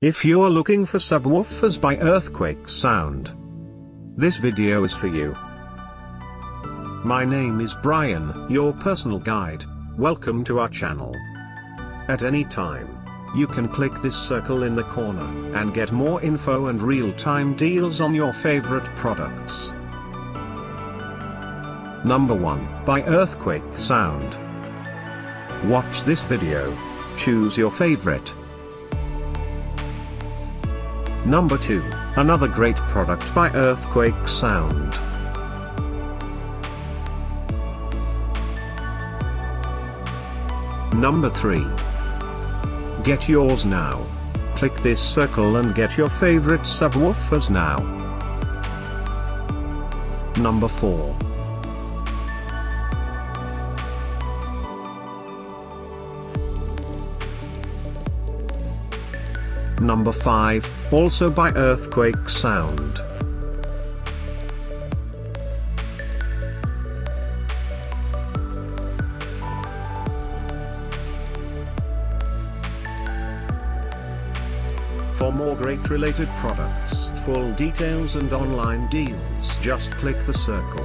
If you're looking for subwoofers by Earthquake Sound, this video is for you. My name is Brian, your personal guide. Welcome to our channel. At any time, you can click this circle in the corner and get more info and real-time deals on your favorite products. Number 1, by Earthquake Sound. Watch this video. Choose your favorite. Number 2, another great product by Earthquake Sound. Number 3. Get yours now. Click this circle and get your favorite subwoofers now. Number 4. Number 5, also by Earthquake Sound. For more great related products, full details and online deals, just click the circle.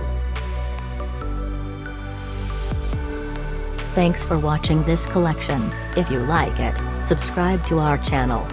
Thanks for watching this collection. If you like it, subscribe to our channel.